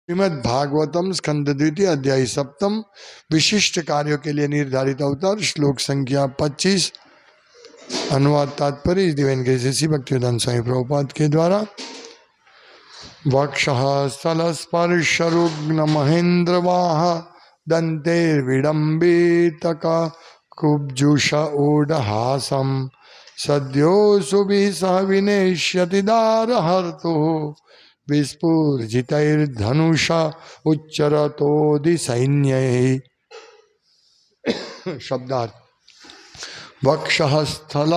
श्रीमद् भागवतम स्कंद द्वितीय अध्याय सप्तम विशिष्ट कार्यों के लिए निर्धारित अवतार श्लोक संख्या 25 अनुवाद तात्पर्य दिव्य केसी भक्तिवेदांत स्वामी प्रभुपाद के द्वारा वक्षः स्थल स्पर्श रुग्ण महेंद्र वाह दंतेर्विडंबितक कुब्जुष ऊढहासम सद्यो सुभि सह विनेष्यति दारहर्तु विस्फुर्जितैर्धनुषा उच्चरतोदि सैन्य। शब्दार्थ वक्षः स्थल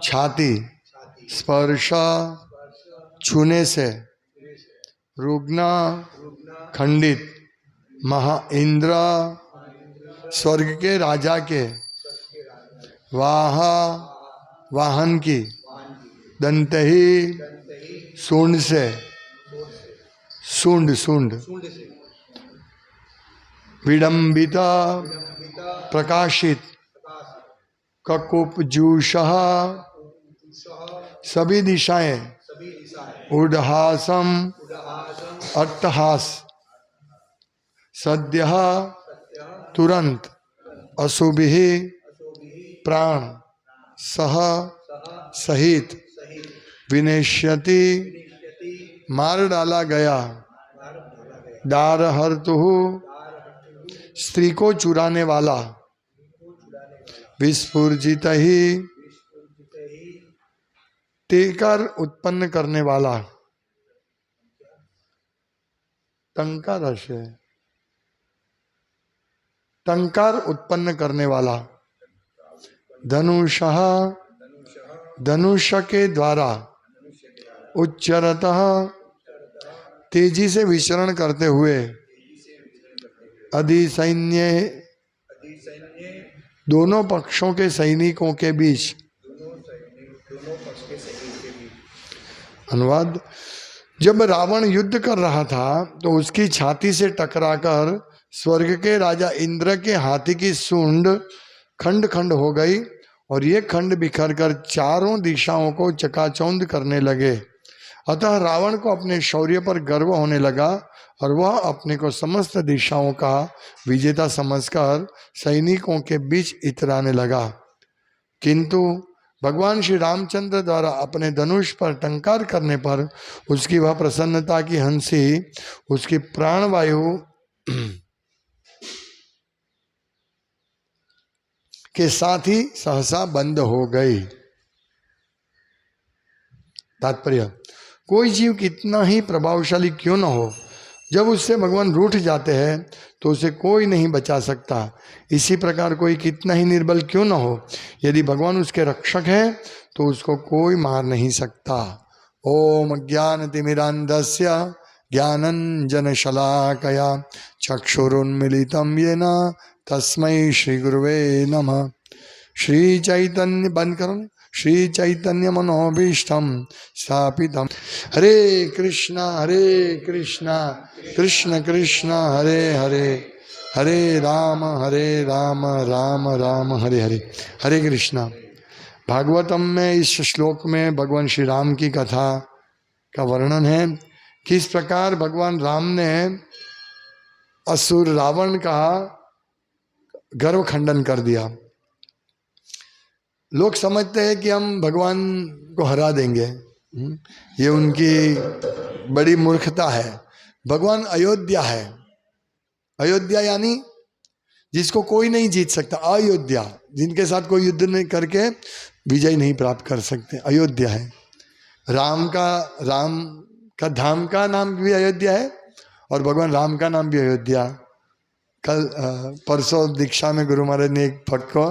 छाती, स्पर्श छूने से, रुग्ण खंडित, महाइंद्र स्वर्ग के राजा के, वाह वाहन की, दंतहि सूंड से, सूंड सूंड, विडंबिता प्रकाशित, ककुपजूषः सभी दिशाएं, ऊढहासम अट्टहास, सद्यः तुरंत, अशुभिः प्राण, सह सहित, विनेष्यति मार डाला गया, दारहर्तुः स्त्री को चुराने वाला, विस्फुर्जित ही टेकर उत्पन्न करने वाला, टंकार है, टंकार उत्पन्न करने वाला, धनुषः धनुष के द्वारा, उच्चरतः तेजी से विचरण करते हुए, अधिसैन्य दोनों पक्षों के सैनिकों के बीच। अनुवाद जब रावण युद्ध कर रहा था तो उसकी छाती से टकराकर स्वर्ग के राजा इंद्र के हाथी की सूंड खंड खंड हो गई और ये खंड बिखर कर चारों दिशाओं को चकाचौंध करने लगे। अतः रावण को अपने शौर्य पर गर्व होने लगा और वह अपने को समस्त दिशाओं का विजेता समझकर सैनिकों के बीच इतराने लगा। किंतु भगवान श्री रामचंद्र द्वारा अपने धनुष पर टंकार करने पर उसकी वह प्रसन्नता की हंसी उसकी प्राणवायु के साथ ही सहसा बंद हो गई। तात्पर्य कोई जीव कितना ही प्रभावशाली क्यों न हो, जब उससे भगवान रूठ जाते हैं तो उसे कोई नहीं बचा सकता। इसी प्रकार कोई कितना ही निर्बल क्यों न हो, यदि भगवान उसके रक्षक हैं तो उसको कोई मार नहीं सकता। ओम ज्ञानतिमिरान्धस्य ज्ञानञ्जनशलाकया चक्षुरुन्मीलितं येन तस्मै श्री गुरुवे नमः। श्री चैतन्य बंद करो, श्री चैतन्य मनोभीष्टम स्थापितम। हरे कृष्णा कृष्ण कृष्ण हरे हरे, हरे राम राम राम हरे हरे। हरे कृष्णा। भागवतम में इस श्लोक में भगवान श्री राम की कथा का वर्णन है, किस प्रकार भगवान राम ने असुर रावण का गर्व खंडन कर दिया। लोग समझते हैं कि हम भगवान को हरा देंगे, ये उनकी बड़ी मूर्खता है। भगवान अयोध्या है, अयोध्या यानी जिसको कोई नहीं जीत सकता, अयोध्या जिनके साथ कोई युद्ध नहीं करके विजय नहीं प्राप्त कर सकते, अयोध्या है। राम का धाम का नाम भी अयोध्या है और भगवान राम का नाम भी अयोध्या। कल परसों दीक्षा में गुरु महाराज ने एक भक्त को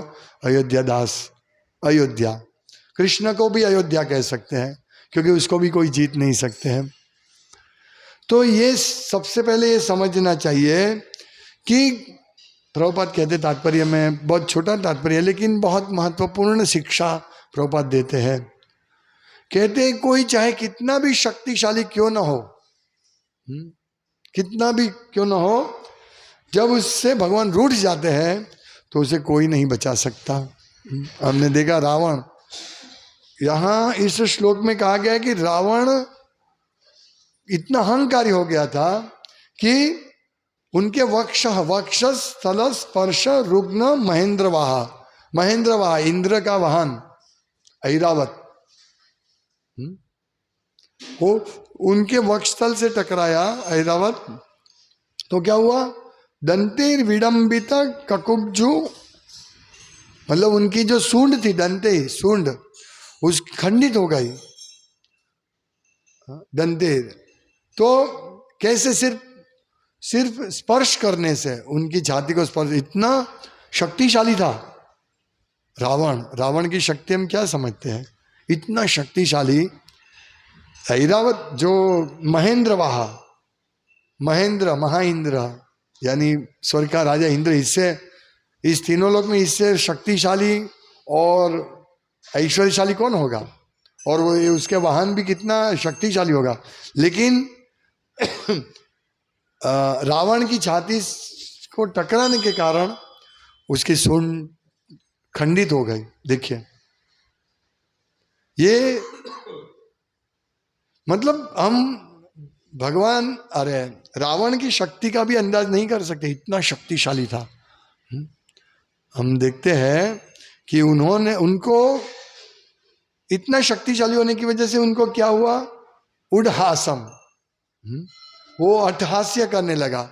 अयोध्या दास, अयोध्या। कृष्ण को भी अयोध्या कह सकते हैं क्योंकि उसको भी कोई जीत नहीं सकते हैं। तो ये सबसे पहले ये समझना चाहिए कि प्रभुपाद कहते तात्पर्य में, बहुत छोटा तात्पर्य है लेकिन बहुत महत्वपूर्ण शिक्षा प्रभुपाद देते हैं। कहते हैं कोई चाहे कितना भी शक्तिशाली क्यों ना हो, कितना भी क्यों ना हो, जब उससे भगवान रूठ जाते हैं तो उसे कोई नहीं बचा सकता। हमने देखा रावण, यहाँ इस श्लोक में कहा गया है कि रावण इतना अहंकारी हो गया था कि उनके वक्षस्थल स्पर्श रुग्ण महेंद्रवाह इंद्र का वाहन ऐरावत, वो उनके वक्षस्थल से टकराया ऐरावत, तो क्या हुआ? दंतेर विडंबित ककुब्जु, मतलब उनकी जो सूंड थी, दंते सूंड, उस खंडित हो गई। दंतेर तो कैसे? सिर्फ स्पर्श करने से उनकी छाती को स्पर्श, इतना शक्तिशाली था रावण की शक्ति हम क्या समझते हैं? इतना शक्तिशाली ऐरावत जो महेंद्रवाह, महेंद्र महाइंद्र यानी स्वर्ग का राजा इंद्र, इससे इस तीनों लोक में इससे शक्तिशाली और ऐश्वर्यशाली कौन होगा? और वो उसके वाहन भी कितना शक्तिशाली होगा। लेकिन रावण की छाती को टकराने के कारण उसकी सूंड खंडित हो गई। देखिए, ये मतलब हम भगवान, अरे रावण की शक्ति का भी अंदाज नहीं कर सकते, इतना शक्तिशाली था। हम देखते हैं कि उनको इतना शक्तिशाली होने की वजह से उनको क्या हुआ? उड़हासम, वो अट्टहास्य करने लगा,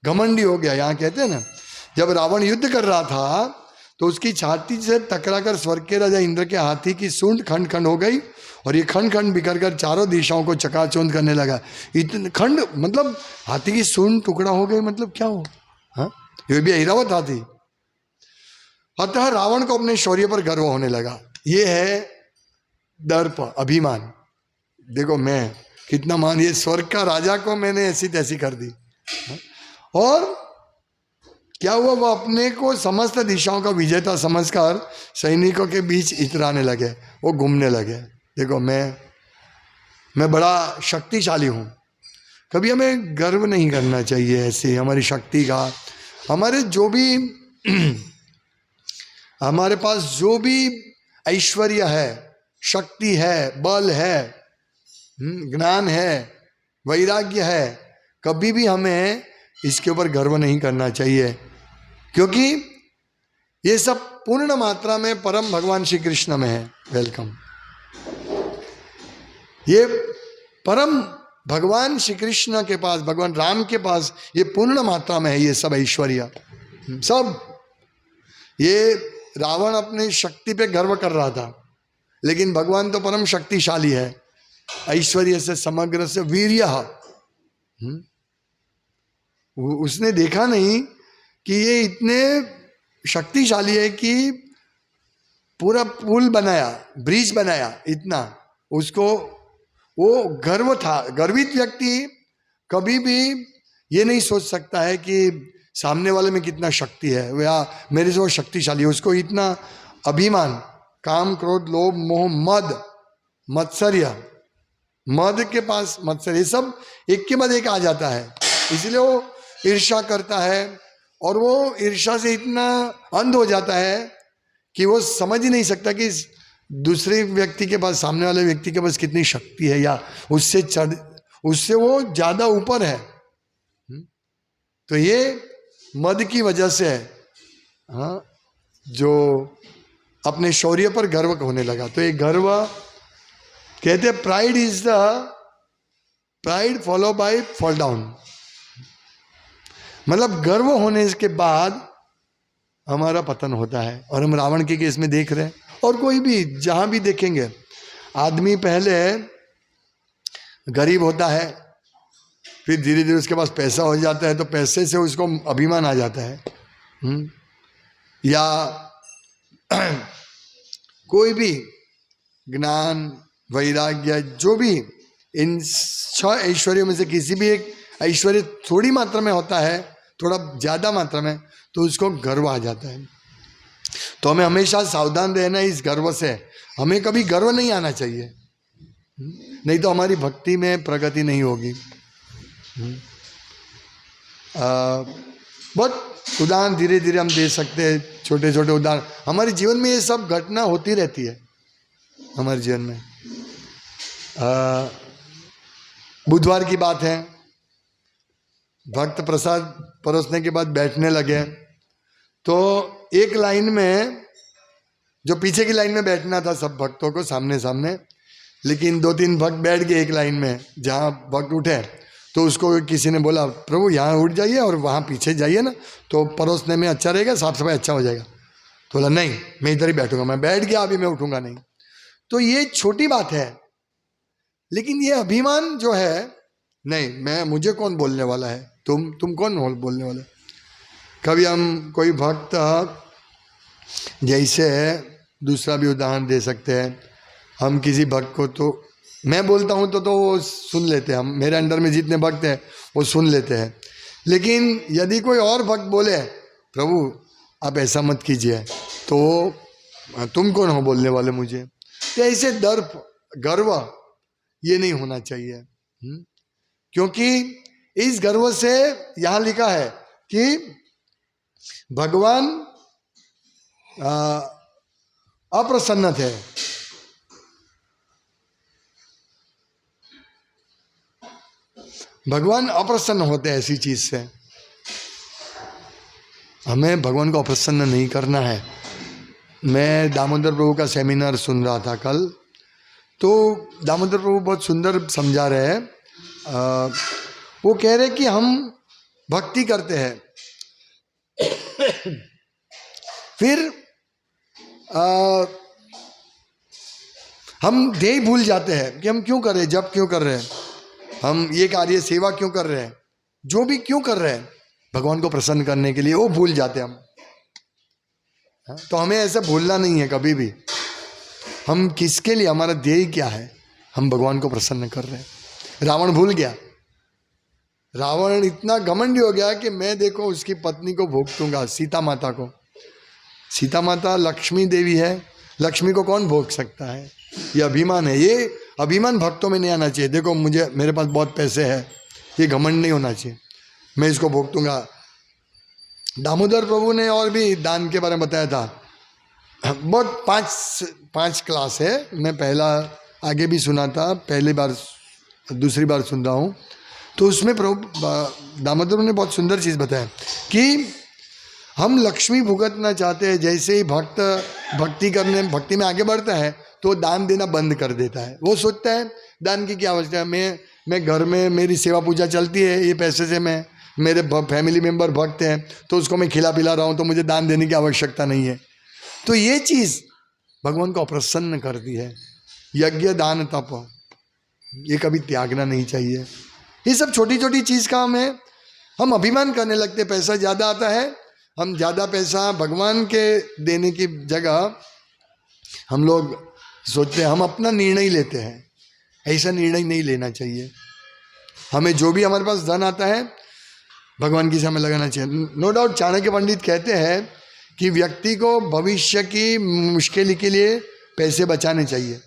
घमंडी हो गया। यहाँ कहते हैं ना, जब रावण युद्ध कर रहा था तो उसकी छाती से टकराकर स्वर्ग के राजा इंद्र के हाथी की सूंड खंड खंड हो गई, और ये खंड खंड बिखर कर चारों दिशाओं को चकाचौंध करने लगा। इतने खंड, मतलब हाथी की सूंड टुकड़ा हो गई, मतलब क्या हो? हाँ, ये भी ऐरावत हाथी। अतः रावण को अपने शौर्य पर गर्व होने लगा। ये है दर्प, अभिमान। देखो मैं कितना मान, ये स्वर्ग का राजा को मैंने ऐसी तैसी कर दी। और क्या हुआ? वो अपने को समस्त दिशाओं का विजेता समझकर सैनिकों के बीच इतराने लगे, वो घूमने लगे। देखो मैं बड़ा शक्तिशाली हूँ। कभी हमें गर्व नहीं करना चाहिए ऐसे हमारी शक्ति का। हमारे जो भी हमारे पास जो भी ऐश्वर्य है, शक्ति है, बल है, ज्ञान है, वैराग्य है, कभी भी हमें इसके ऊपर गर्व नहीं करना चाहिए, क्योंकि ये सब पूर्ण मात्रा में परम भगवान श्री कृष्ण में है। वेलकम। ये परम भगवान श्री कृष्ण के पास, भगवान राम के पास ये पूर्ण मात्रा में है, ये सब ऐश्वर्य सब। ये रावण अपनी शक्ति पे गर्व कर रहा था, लेकिन भगवान तो परम शक्तिशाली है, ऐश्वर्य से समग्र से वीर्य। उसने देखा नहीं कि ये इतने शक्तिशाली है कि पूरा पुल बनाया, ब्रिज बनाया, इतना उसको वो गर्व था। गर्वित व्यक्ति कभी भी ये नहीं सोच सकता है कि सामने वाले में कितना शक्ति है या मेरे से वो शक्तिशाली है। उसको इतना अभिमान, काम, क्रोध, लोभ, मोह, मद, मत्सर्य, मद के पास मत्सर्य, ये सब एक के बाद एक आ जाता है। इसलिए वो ईर्ष्या करता है, और वो ईर्ष्या से इतना अंध हो जाता है कि वो समझ ही नहीं सकता कि दूसरे व्यक्ति के पास, सामने वाले व्यक्ति के पास कितनी शक्ति है, या उससे वो ज्यादा ऊपर है। तो ये मद की वजह से है, हाँ, जो अपने शौर्य पर गर्व होने लगा। तो ये गर्व कहते हैं pride is the pride follow by fall down, मतलब गर्व होने के बाद हमारा पतन होता है। और हम रावण के केस में देख रहे हैं, और कोई भी जहां भी देखेंगे, आदमी पहले गरीब होता है, फिर धीरे धीरे उसके पास पैसा हो जाता है, तो पैसे से उसको अभिमान आ जाता है। या कोई भी ज्ञान, वैराग्य, जो भी इन 6 ऐश्वर्यों में से किसी भी एक ऐश्वर्य थोड़ी मात्रा में होता है, थोड़ा ज्यादा मात्रा में, तो उसको गर्व आ जाता है। तो हमें हमेशा सावधान रहना इस गर्व से। हमें कभी गर्व नहीं आना चाहिए, नहीं तो हमारी भक्ति में प्रगति नहीं होगी। बहुत उदाहरण धीरे धीरे हम दे सकते हैं, छोटे छोटे उदाहरण। हमारे जीवन में ये सब घटना होती रहती है हमारे जीवन में। बुधवार की बात है, भक्त प्रसाद परोसने के बाद बैठने लगे, तो एक लाइन में, जो पीछे की लाइन में बैठना था सब भक्तों को सामने सामने, लेकिन 2-3 भक्त बैठ गए एक लाइन में। जहाँ भक्त उठे तो उसको किसी ने बोला, प्रभु यहाँ उठ जाइए और वहाँ पीछे जाइए ना, तो परोसने में अच्छा रहेगा, साफ सफाई अच्छा हो जाएगा। तो बोला नहीं, मैं इधर ही बैठूंगा। मैं बैठ गया, अभी मैं उठूंगा नहीं। तो ये छोटी बात है, लेकिन ये अभिमान जो है, नहीं मुझे कौन बोलने वाला है, तुम कौन बोलने वाला है। कभी हम कोई भक्त, जैसे दूसरा भी उदाहरण दे सकते हैं, हम किसी भक्त को, तो मैं बोलता हूँ तो वो सुन लेते हैं, हम मेरे अंडर में जितने भक्त हैं वो सुन लेते हैं। लेकिन यदि कोई और भक्त बोले, प्रभु आप ऐसा मत कीजिए, तो तुम कौन हो बोलने वाले मुझे, तो ऐसे दर्प गर्व ये नहीं होना चाहिए। क्योंकि इस गर्व से यहाँ लिखा है कि भगवान अप्रसन्न थे। भगवान अप्रसन्न होते हैं ऐसी चीज से। हमें भगवान को अप्रसन्न नहीं करना है। मैं दामोदर प्रभु का सेमिनार सुन रहा था कल, तो दामोदर प्रभु बहुत सुंदर समझा रहे हैं। वो कह रहे कि हम भक्ति करते हैं, फिर हम ध्येय भूल जाते हैं कि हम क्यों कर रहे हैं, जब क्यों कर रहे हैं, हम ये कार्य सेवा क्यों कर रहे हैं, जो भी क्यों कर रहे हैं भगवान को प्रसन्न करने के लिए, वो भूल जाते हैं हम। तो हमें ऐसा भूलना नहीं है कभी भी। हम किसके लिए, हमारा ध्येय क्या है, हम भगवान को प्रसन्न कर रहे हैं। रावण भूल गया। रावण इतना घमंडी हो गया कि मैं देखो उसकी पत्नी को भोग, सीता माता को। सीता माता लक्ष्मी देवी है, लक्ष्मी को कौन भोग सकता है। ये अभिमान है, ये अभिमान भक्तों में नहीं आना चाहिए। देखो मेरे पास बहुत पैसे है, ये घमंड नहीं होना चाहिए, मैं इसको भोग दूंगा। दामोदर प्रभु ने और भी दान के बारे में बताया था। बहुत 5 क्लास है, मैं पहला आगे भी सुना था, पहली बार दूसरी बार सुन रहा हूँ। तो उसमें प्रभु दामोदर ने बहुत सुंदर चीज़ बताया कि हम लक्ष्मी भुगतना चाहते हैं। जैसे ही भक्त भक्ति में आगे बढ़ता है तो दान देना बंद कर देता है। वो सोचता है दान की क्या आवश्यकता है, मैं घर में मेरी सेवा पूजा चलती है, ये पैसे से मेरे फैमिली मेंबर भक्त हैं तो उसको मैं खिला पिला रहा हूँ, तो मुझे दान देने की आवश्यकता नहीं है। तो ये चीज़ भगवान को अप्रसन्न करती है। यज्ञ दान तप ये कभी त्यागना नहीं चाहिए। ये सब छोटी छोटी चीज़ का हम अभिमान करने लगते। पैसा ज़्यादा आता है, हम ज़्यादा पैसा भगवान के देने की जगह हम लोग सोचते हैं हम अपना निर्णय लेते हैं। ऐसा निर्णय नहीं लेना चाहिए। हमें जो भी हमारे पास धन आता है भगवान की सेवा में लगाना चाहिए। नो डाउट चाणक्य पंडित कहते हैं कि व्यक्ति को भविष्य की मुश्किल के लिए पैसे बचाने चाहिए,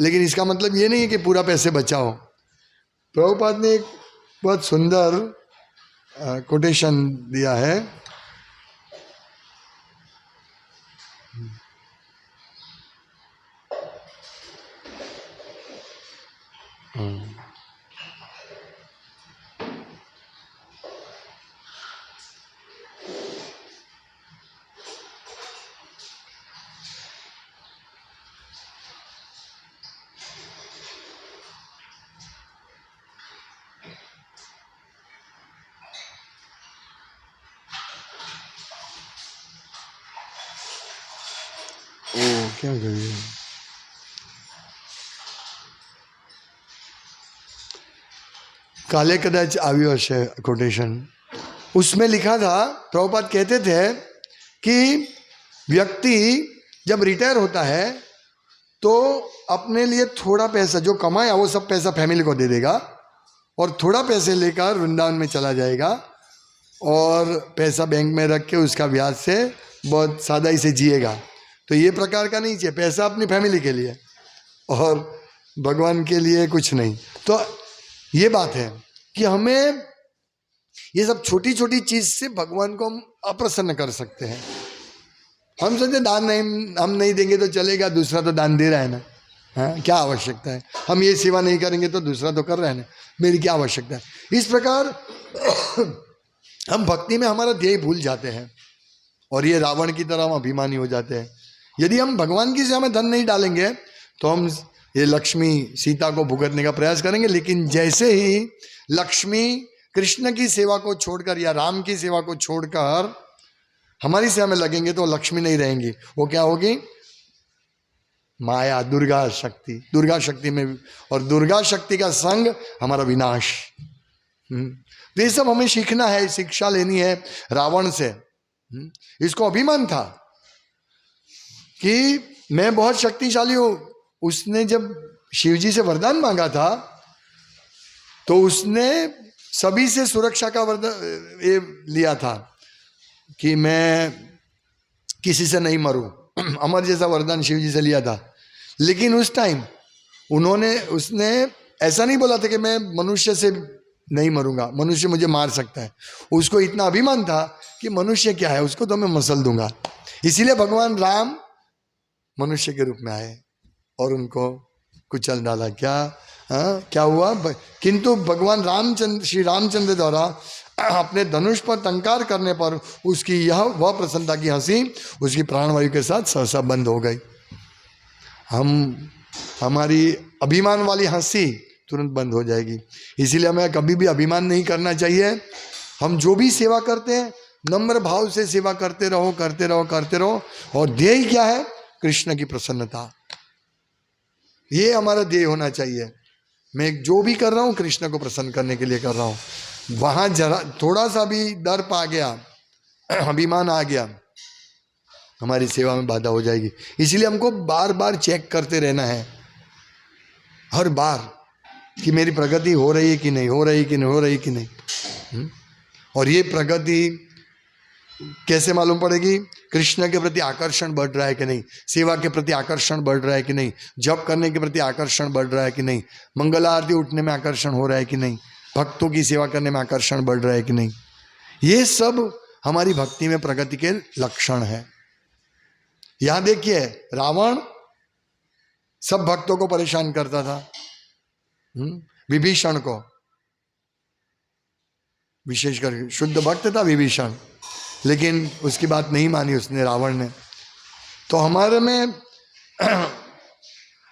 लेकिन इसका मतलब ये नहीं है कि पूरा पैसे बचाओ। प्रभुपाद ने एक बहुत सुंदर कोटेशन दिया है। क्या करिए, काले कदाच આવ્યો હશે कोटेशन। उसमें लिखा था, प्रभुपाद कहते थे कि व्यक्ति जब रिटायर होता है तो अपने लिए थोड़ा पैसा जो कमाया वो सब पैसा फैमिली को दे देगा और थोड़ा पैसे लेकर वृंदावन में चला जाएगा और पैसा बैंक में रख के उसका ब्याज से बहुत सादा ही से जिएगा। तो ये प्रकार का नहीं चाहिए। पैसा अपनी फैमिली के लिए और भगवान के लिए कुछ नहीं। तो ये बात है कि हमें ये सब छोटी छोटी चीज से भगवान को हम अप्रसन्न कर सकते हैं। हम सोचते दान नहीं, हम नहीं देंगे तो चलेगा, दूसरा तो दान दे रहा है ना, हाँ, क्या आवश्यकता है? हम ये सेवा नहीं करेंगे तो दूसरा तो कर रहे हैं ना, मेरी क्या आवश्यकता है? इस प्रकार हम भक्ति में हमारा ध्येय भूल जाते हैं और ये रावण की तरह हम अभिमानी हो जाते हैं। यदि हम भगवान की सेवा में धन नहीं डालेंगे तो हम ये लक्ष्मी सीता को भुगतने का प्रयास करेंगे, लेकिन जैसे ही लक्ष्मी कृष्ण की सेवा को छोड़कर या राम की सेवा को छोड़कर हमारी सेवा में लगेंगे तो लक्ष्मी नहीं रहेंगी, वो क्या होगी? माया, दुर्गा शक्ति। दुर्गा शक्ति में, और दुर्गा शक्ति का संग हमारा विनाश। तो ये सब हमें सीखना है, शिक्षा लेनी है रावण से। इसको अभिमान था कि मैं बहुत शक्तिशाली हूं। उसने जब शिवजी से वरदान मांगा था तो उसने सभी से सुरक्षा का वरदान ये लिया था कि मैं किसी से नहीं मरूं, अमर जैसा वरदान शिवजी से लिया था। लेकिन उस टाइम उसने ऐसा नहीं बोला था कि मैं मनुष्य से नहीं मरूंगा, मनुष्य मुझे मार सकता है। उसको इतना अभिमान था कि मनुष्य क्या है, उसको तो मैं मसल दूंगा। इसीलिए भगवान राम मनुष्य के रूप में आए और उनको कुचल डाला। क्या हुआ? किंतु भगवान रामचंद्र, श्री रामचंद्र द्वारा अपने धनुष पर टंकार करने पर उसकी वह प्रसन्नता की हंसी उसकी प्राणवायु के साथ सहसा बंद हो गई। हमारी अभिमान वाली हंसी तुरंत बंद हो जाएगी। इसीलिए हमें कभी भी अभिमान नहीं करना चाहिए। हम जो भी सेवा करते हैं नम्र भाव से सेवा करते रहो, करते रहो, करते रहो। और ध्येय क्या है? कृष्ण की प्रसन्नता। ये हमारा ध्येय होना चाहिए। मैं जो भी कर रहा हूँ कृष्ण को प्रसन्न करने के लिए कर रहा हूँ। वहाँ जरा थोड़ा सा भी दर्प आ गया, अभिमान आ गया, हमारी सेवा में बाधा हो जाएगी। इसलिए हमको बार बार चेक करते रहना है, हर बार, कि मेरी प्रगति हो रही है कि नहीं, हो रही कि नहीं, हो रही कि नहीं। और ये प्रगति कैसे मालूम पड़ेगी? कृष्ण के प्रति आकर्षण बढ़ रहा है कि नहीं, सेवा के प्रति आकर्षण बढ़ रहा है कि नहीं, जप करने के प्रति आकर्षण बढ़ रहा है कि नहीं, मंगल आरती उठने में आकर्षण हो रहा है कि नहीं, भक्तों की सेवा करने में आकर्षण बढ़ रहा है कि नहीं। ये सब हमारी भक्ति में प्रगति के लक्षण है। यहां देखिए, रावण सब भक्तों को परेशान करता था, विभीषण को विशेषकर, शुद्ध भक्त था विभीषण, लेकिन उसकी बात नहीं मानी उसने, रावण ने। तो हमारे में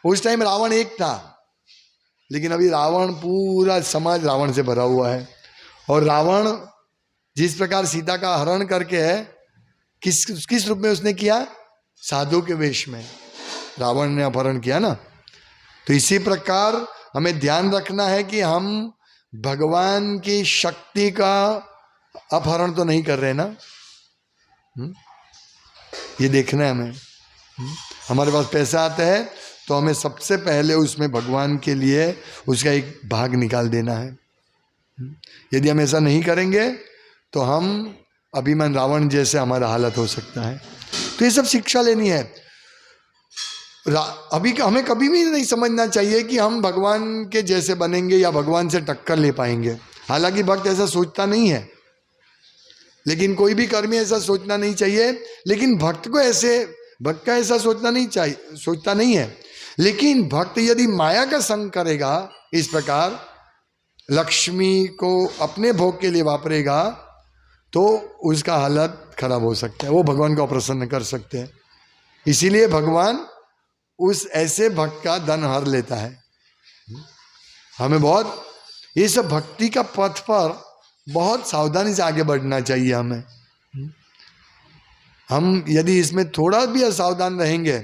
उस टाइम रावण एक था, लेकिन अभी रावण, पूरा समाज रावण से भरा हुआ है। और रावण जिस प्रकार सीता का हरण करके है, किस रूप में उसने किया? साधु के वेश में रावण ने अपहरण किया ना। तो इसी प्रकार हमें ध्यान रखना है कि हम भगवान की शक्ति का अपहरण तो नहीं कर रहे ना। ये देखना है हमें। हमारे पास पैसा आता है तो हमें सबसे पहले उसमें भगवान के लिए उसका एक भाग निकाल देना है। यदि हम ऐसा नहीं करेंगे तो हम अभिमान रावण जैसे हमारा हालत हो सकता है। तो ये सब शिक्षा लेनी है। अभी हमें कभी भी नहीं समझना चाहिए कि हम भगवान के जैसे बनेंगे या भगवान से टक्कर ले पाएंगे। हालांकि भक्त ऐसा सोचता नहीं है, लेकिन कोई भी कर्मी ऐसा सोचना नहीं चाहिए। लेकिन भक्त का ऐसा सोचता नहीं है। लेकिन भक्त यदि माया का संग करेगा, इस प्रकार लक्ष्मी को अपने भोग के लिए वापरेगा, तो उसका हालत खराब हो सकता है, वो भगवान को अप्रसन्न कर सकते हैं। इसीलिए भगवान उस ऐसे भक्त का धन हर लेता है। हमें बहुत ये सब भक्ति का पथ पर बहुत सावधानी से आगे बढ़ना चाहिए हमें। हम यदि इसमें थोड़ा भी असावधान रहेंगे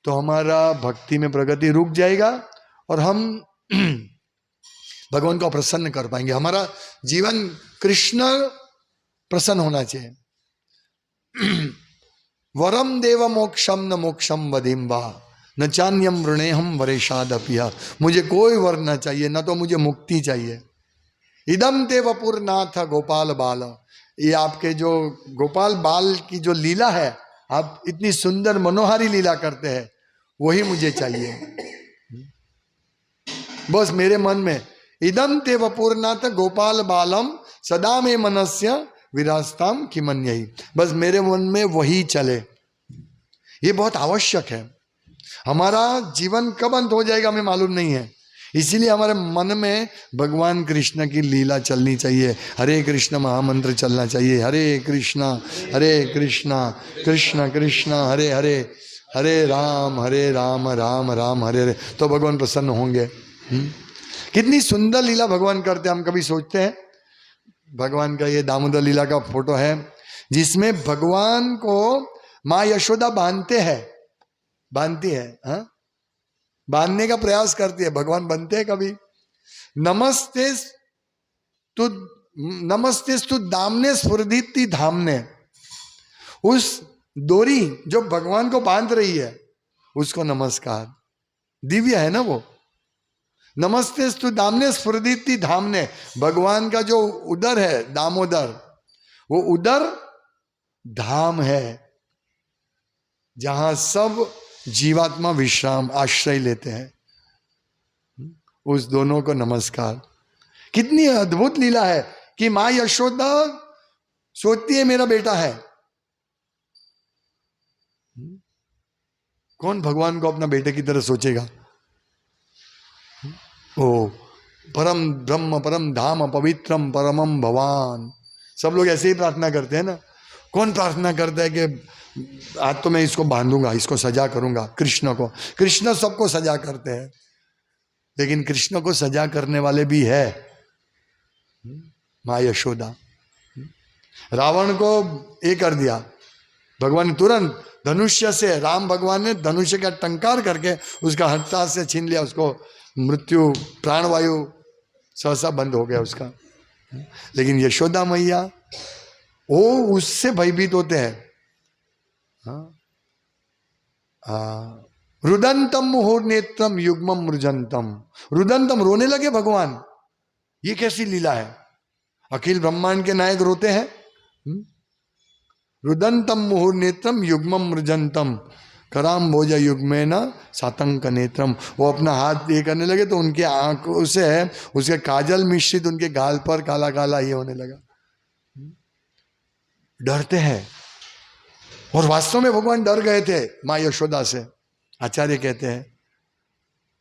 तो हमारा भक्ति में प्रगति रुक जाएगा और हम भगवान को प्रसन्न कर पाएंगे। हमारा जीवन कृष्ण प्रसन्न होना चाहिए। वरम देव मोक्षम न मोक्षम वदिम वा न चान्यम वृणेहम वरेशादपिया। मुझे कोई वर न चाहिए, न तो मुझे मुक्ति चाहिए। इदम ते वपुरनाथ गोपाल बाल। ये आपके जो गोपाल बाल की जो लीला है, आप इतनी सुंदर मनोहारी लीला करते हैं, वही मुझे चाहिए। बस मेरे मन में इदम ते वपुरनाथ गोपाल बालम सदा में मनस्य विरास्ताम किमन्यहि। बस मेरे मन में वही चले, ये बहुत आवश्यक है। हमारा जीवन कब अंत हो जाएगा हमें मालूम नहीं है। इसीलिए हमारे मन में भगवान कृष्ण की लीला चलनी चाहिए, हरे कृष्ण महामंत्र चलना चाहिए, हरे कृष्ण कृष्ण कृष्ण हरे हरे, हरे राम राम राम हरे हरे, तो भगवान प्रसन्न होंगे। कितनी सुंदर लीला भगवान करते हैं। हम कभी सोचते हैं, भगवान का ये दामोदर लीला का फोटो है जिसमें भगवान को माँ यशोदा बांधती है, हाँ, बांधने का प्रयास करती है। भगवान बनते हैं कभी। नमस्ते स्तु दामने स्फुरदिति धामने, उस डोरी जो भगवान को बांध रही है उसको नमस्कार। दिव्य है ना वो। नमस्ते स्तु दामने स्फुरदिति धामने, भगवान का जो उदर है दामोदर, वो उदर धाम है जहां सब जीवात्मा विश्राम आश्रय लेते हैं। उस दोनों को नमस्कार। कितनी अद्भुत लीला है कि मां यशोदा सोचती है मेरा बेटा है। कौन भगवान को अपना बेटे की तरह सोचेगा? ओ परम ब्रह्म परम धाम पवित्रम परमम भवान, सब लोग ऐसे ही प्रार्थना करते हैं ना। कौन प्रार्थना करता है कि आज तो मैं इसको बांधूंगा, इसको सजा करूंगा? कृष्ण को, कृष्ण सबको सजा करते हैं, लेकिन कृष्ण को सजा करने वाले भी है माँ यशोदा। रावण को ये कर दिया भगवान ने, तुरंत धनुष्य से, राम भगवान ने धनुष्य का टंकार करके उसका हत्था से छीन लिया, उसको मृत्यु प्राणवायु सहसा बंद हो गया उसका। लेकिन यशोदा मैया वो उससे भयभीत होते हैं। रुदंतम मुहुर्नेत्रम युग्मम मृजंतम, रुदंतम रोने लगे भगवान। ये कैसी लीला है? अखिल ब्रह्मांड के नायक रोते हैं। रुदंतम मुहुर्नेत्रम युग्मम मृजंतम कराम भोज युग्मेन सातंक नेत्रम, वो अपना हाथ ये करने लगे तो उनके आंखों से उसके काजल मिश्रित उनके गाल पर काला काला ये होने लगा। डरते हैं, और वास्तव में भगवान डर गए थे माँ यशोदा से। आचार्य कहते हैं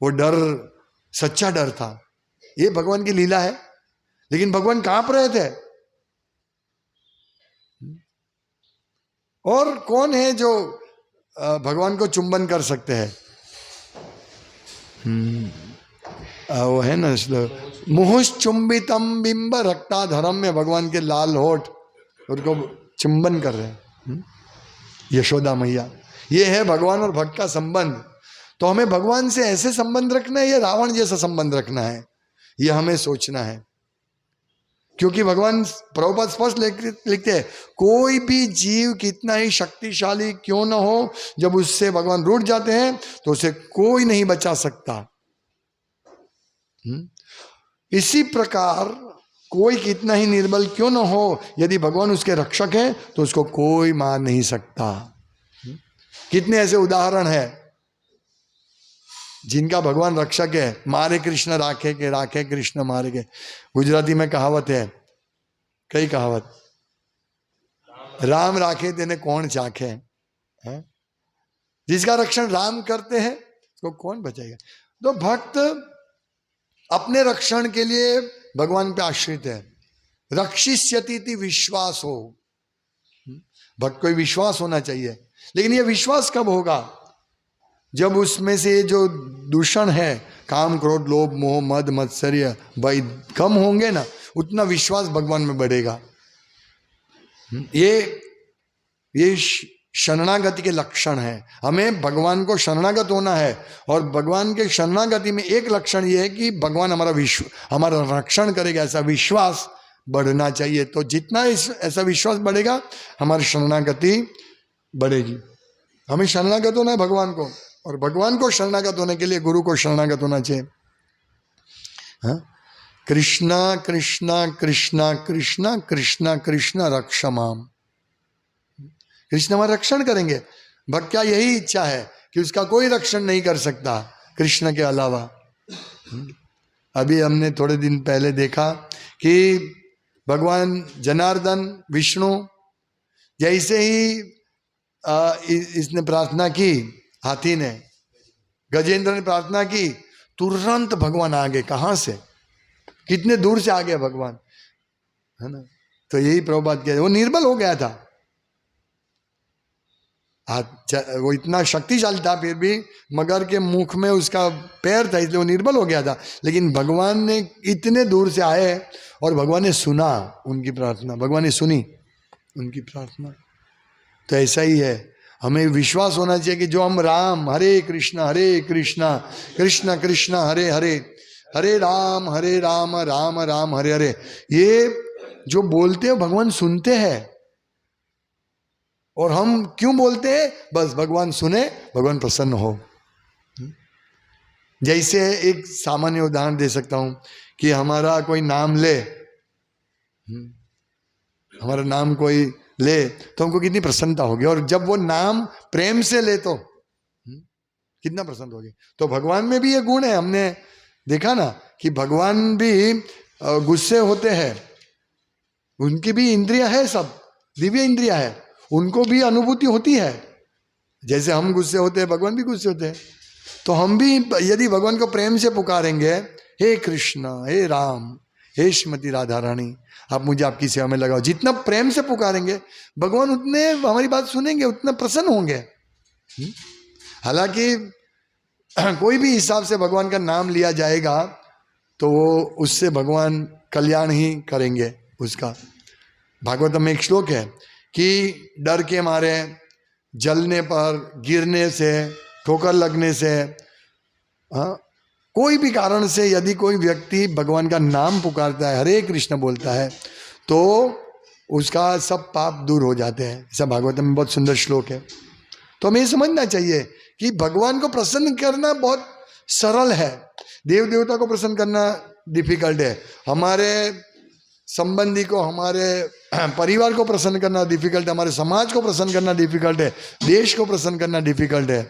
वो डर सच्चा डर था। ये भगवान की लीला है। लेकिन भगवान कांप रहे थे। और कौन है जो भगवान को चुंबन कर सकते हैं? वो है ना मुहुश्चुंबितम बिंब रक्ताधरम में भगवान के लाल होठ उनको चुंबन कर रहे हैं यशोदा मैया। ये है भगवान और भक्त का संबंध। तो हमें भगवान से ऐसे संबंध रखना है या रावण जैसा संबंध रखना है, ये हमें सोचना है। क्योंकि भगवान प्रभुपाद स्पष्ट लिखते हैं, कोई भी जीव कितना ही शक्तिशाली क्यों न हो, जब उससे भगवान रूठ जाते हैं तो उसे कोई नहीं बचा सकता। इसी प्रकार कोई कितना ही निर्बल क्यों न हो, यदि भगवान उसके रक्षक है तो उसको कोई मार नहीं सकता। कितने ऐसे उदाहरण है जिनका भगवान रक्षक है। मारे कृष्ण राखे के, राखे कृष्ण मारे के। गुजराती में कहावत है, कई कहावत, राम राखे तेने कौन चाखे है? जिसका रक्षण राम करते हैं तो कौन बचाएगा? तो भक्त अपने रक्षण के लिए भगवान पे आश्रित है। रक्षिष्यति विश्वास हो, भक्त को विश्वास होना चाहिए। लेकिन यह विश्वास कब होगा? जब उसमें से जो दूषण है, काम क्रोध लोभ मोह मद मत्सर्य भय कम होंगे ना, उतना विश्वास भगवान में बढ़ेगा। ये शरणागति के लक्षण है। हमें भगवान को शरणागत होना है। और भगवान के शरणागति में एक लक्षण ये है कि भगवान हमारा रक्षण करेगा, ऐसा विश्वास बढ़ना चाहिए। तो जितना ऐसा विश्वास बढ़ेगा, हमारी शरणागति बढ़ेगी। हमें शरणागत होना है भगवान को, और भगवान को शरणागत होने के लिए गुरु को शरणागत होना चाहिए। कृष्णा कृष्णा कृष्णा कृष्णा कृष्णा कृष्णा रक्ष माम, कृष्ण हमारा रक्षण करेंगे। भक्त क्या यही इच्छा है कि उसका कोई रक्षण नहीं कर सकता कृष्ण के अलावा। अभी हमने थोड़े दिन पहले देखा कि भगवान जनार्दन विष्णु जैसे ही इसने प्रार्थना की, हाथी ने गजेंद्र ने प्रार्थना की, तुरंत भगवान आ गए। कहां से, कितने दूर से आ गया भगवान, है ना। तो यही प्रभुपाद किया, वो निर्बल हो गया था, वो इतना शक्तिशाली था, फिर भी मगर के मुख में उसका पैर था, इसलिए वो निर्बल हो गया था। लेकिन भगवान ने इतने दूर से आए और भगवान ने सुना उनकी प्रार्थना, भगवान ने सुनी उनकी प्रार्थना। तो ऐसा ही है, हमें विश्वास होना चाहिए कि जो हम राम, हरे कृष्णा कृष्ण कृष्ण हरे हरे, हरे राम राम राम हरे हरे, ये जो बोलते हैं भगवान सुनते हैं। और हम क्यों बोलते हैं, बस भगवान सुने, भगवान प्रसन्न हो। जैसे एक सामान्य उदाहरण दे सकता हूं कि हमारा कोई नाम ले, हमारा नाम कोई ले तो हमको कितनी प्रसन्नता होगी, और जब वो नाम प्रेम से ले तो कितना प्रसन्न होगी। तो भगवान में भी ये गुण है, हमने देखा ना कि भगवान भी गुस्से होते हैं, उनकी भी इंद्रिया है, सब दिव्य इंद्रिया है, उनको भी अनुभूति होती है। जैसे हम गुस्से होते हैं, भगवान भी गुस्से होते हैं। तो हम भी यदि भगवान को प्रेम से पुकारेंगे, हे कृष्ण, हे राम, हे श्रीमती राधा रानी, आप मुझे आपकी सेवा में लगाओ, जितना प्रेम से पुकारेंगे भगवान उतने हमारी बात सुनेंगे, उतना प्रसन्न होंगे। हालांकि कोई भी हिसाब से भगवान का नाम लिया जाएगा तो वो उससे भगवान कल्याण ही करेंगे उसका। भागवतम में एक श्लोक है कि डर के मारे, जलने पर, गिरने से, ठोकर लगने से, कोई भी कारण से यदि कोई व्यक्ति भगवान का नाम पुकारता है, हरे कृष्ण बोलता है, तो उसका सब पाप दूर हो जाते हैं। ऐसा भागवतम में बहुत सुंदर श्लोक है। तो हमें समझना चाहिए कि भगवान को प्रसन्न करना बहुत सरल है, देव देवता को प्रसन्न करना डिफिकल्ट है, हमारे संबंधी को, हमारे परिवार को प्रसन्न करना डिफिकल्ट है, हमारे समाज को प्रसन्न करना डिफिकल्ट है, देश को प्रसन्न करना डिफिकल्ट है।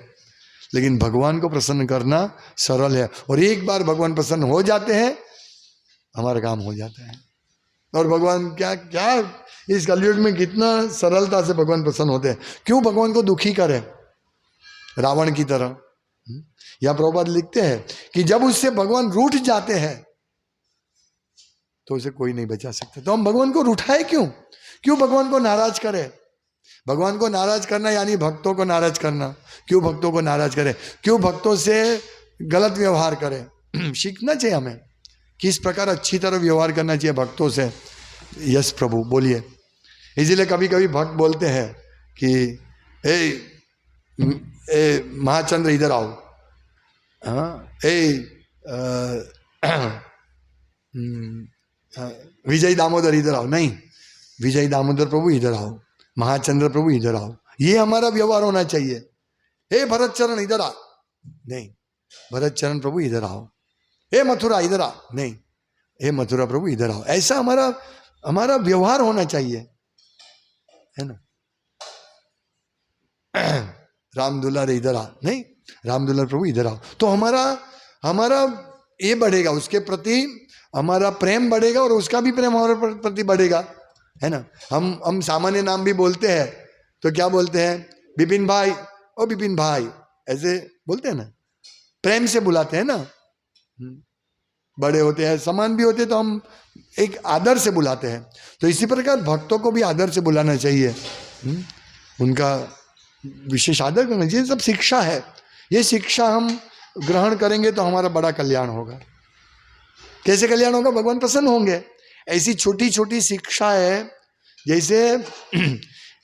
लेकिन भगवान को प्रसन्न करना सरल है, और एक बार भगवान प्रसन्न हो जाते हैं, हमारा काम हो जाता है। और भगवान क्या क्या इस कलयुग में कितना सरलता से भगवान प्रसन्न होते हैं। क्यों भगवान को दुखी करे रावण की तरह। या प्रभुपाद लिखते हैं कि जब उससे भगवान रूठ जाते हैं तो उसे कोई नहीं बचा सकता। तो हम भगवान को रूठाए क्यों, क्यों भगवान को नाराज करें। भगवान को नाराज करना यानी भक्तों को नाराज करना। क्यों भक्तों को नाराज करें, क्यों भक्तों से गलत व्यवहार करें। सीखना चाहिए हमें किस प्रकार अच्छी तरह व्यवहार करना चाहिए भक्तों से। यस प्रभु बोलिए। इसीलिए कभी कभी भक्त बोलते हैं कि ए महाचंद्र इधर आओ, विजय दामोदर इधर आओ। नहीं, विजय दामोदर प्रभु इधर आओ, महाचंद्र प्रभु इधर आओ, ये हमारा व्यवहार होना चाहिए। हे भरत चरण इधर आ, नहीं, भरत चरण प्रभु इधर आओ। हे मथुरा इधर आ, नहीं, हे मथुरा प्रभु इधर आओ। ऐसा हमारा व्यवहार होना चाहिए, है ना। राम दुलारे इधर आ, नहीं, राम दुलार प्रभु इधर आओ। तो हमारा ये बढ़ेगा, उसके प्रति हमारा प्रेम बढ़ेगा और उसका भी प्रेम हमारे प्रति बढ़ेगा, है ना। हम सामान्य नाम भी बोलते हैं तो क्या बोलते हैं, विपिन भाई, ओ विपिन भाई, ऐसे बोलते हैं ना, प्रेम से बुलाते हैं ना। बड़े होते हैं, समान भी होते हैं तो हम एक आदर से बुलाते हैं। तो इसी प्रकार भक्तों को भी आदर से बुलाना चाहिए, उनका विशेष आदर करना चाहिए। सब शिक्षा है, ये शिक्षा हम ग्रहण करेंगे तो हमारा बड़ा कल्याण होगा। कैसे कल्याण होगा, भगवान प्रसन्न होंगे। ऐसी छोटी छोटी शिक्षा है, जैसे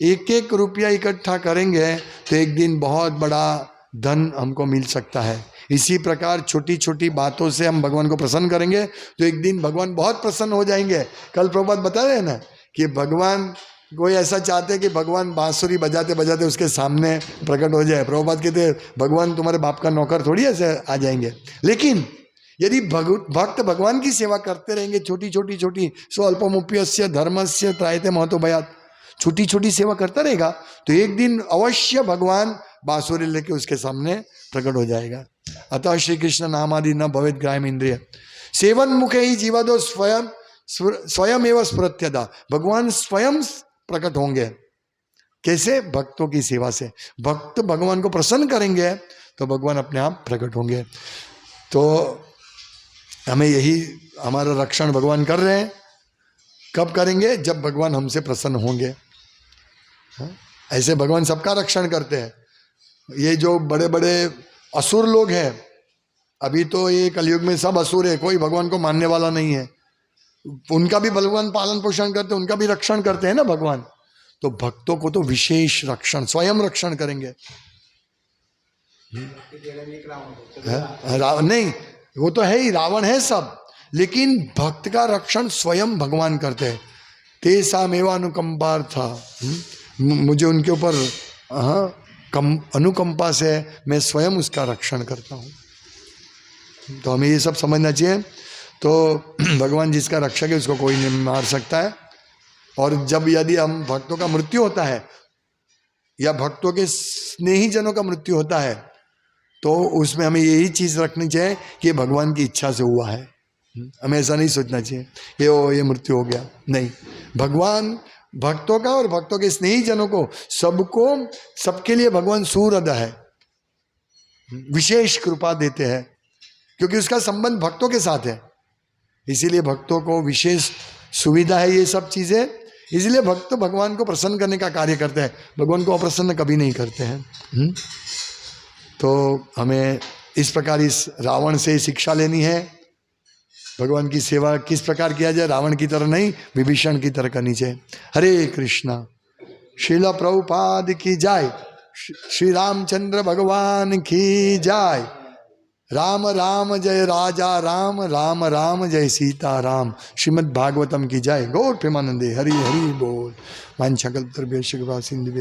एक एक रुपया इकट्ठा करेंगे तो एक दिन बहुत बड़ा धन हमको मिल सकता है। इसी प्रकार छोटी छोटी बातों से हम भगवान को प्रसन्न करेंगे तो एक दिन भगवान बहुत प्रसन्न हो जाएंगे। कल प्रभुपाद बता रहे हैं ना कि भगवान कोई ऐसा चाहते हैं कि भगवान बांसुरी बजाते बजाते उसके सामने प्रकट हो जाए। प्रभुपाद कहते हैं भगवान तुम्हारे बाप का नौकर थोड़ी ऐसे आ जाएंगे। लेकिन यदि भक्त भगवान की सेवा करते रहेंगे, छोटी छोटी सो अल्पमुप्यस्य धर्मस्य त्रायते महतो भयात्, छोटी छोटी सेवा करता रहेगा तो एक दिन अवश्य भगवान बांसुरी लेके उसके सामने प्रकट हो जाएगा। अतः श्री कृष्ण नामादि न भवेत ग्राम इंद्रिय सेवन मुखे ही जीवादो स्वयं एवं स्मृत्यदा। भगवान स्वयं प्रकट होंगे। कैसे, भक्तों की सेवा से। भक्त भगवान को प्रसन्न करेंगे तो भगवान अपने आप प्रकट होंगे। तो हमें यही, हमारा रक्षण भगवान कर रहे हैं। कब करेंगे? जब भगवान हमसे प्रसन्न होंगे। ऐसे भगवान सबका रक्षण करते हैं। ये जो बड़े बड़े असुर लोग हैं, अभी तो ये कलयुग में सब असुर है, कोई भगवान को मानने वाला नहीं है, उनका भी भगवान पालन पोषण करते हैं, उनका भी रक्षण करते हैं ना भगवान। तो भक्तों को तो विशेष रक्षण, स्वयं रक्षण करेंगे। रावण नहीं, वो तो है ही, रावण है सब, लेकिन भक्त का रक्षण स्वयं भगवान करते हैं। तेसामेव अनुकंपार्था, मुझे उनके ऊपर अनुकंपा से मैं स्वयं उसका रक्षण करता हूँ। तो हमें ये सब समझना चाहिए। तो भगवान जिसका रक्षक है उसको कोई नहीं मार सकता है। और जब यदि हम भक्तों का मृत्यु होता है या भक्तों के स्नेही जनों का मृत्यु होता है, तो उसमें हमें यही चीज रखनी चाहिए कि भगवान की इच्छा से हुआ है। हमें ऐसा नहीं सोचना चाहिए ये मृत्यु हो गया, नहीं। भगवान भक्तों का और भक्तों के स्नेही जनों को, सबको, सबके लिए भगवान सूरद है, विशेष कृपा देते हैं, क्योंकि उसका संबंध भक्तों के साथ है। इसीलिए भक्तों को विशेष सुविधा है ये सब चीजें। इसलिए भक्त भगवान को प्रसन्न करने का कार्य करते हैं, भगवान को अप्रसन्न कभी नहीं करते हैं। तो हमें इस प्रकार इस रावण से शिक्षा लेनी है। भगवान की सेवा किस प्रकार किया जाए, रावण की तरह नहीं, विभीषण की तरह करनी चाहिए। हरे कृष्णा। श्रील प्रभुपाद की जय। श्री रामचंद्र भगवान की जय। राम राम जय राजा राम, राम राम जय सीता राम। श्रीमद् भागवतम की जय। गौर प्रेमानंदे हरि हरि बोल। वांछाकल्पतरुभ्यश्च कृपा सिंधुभ्यश्च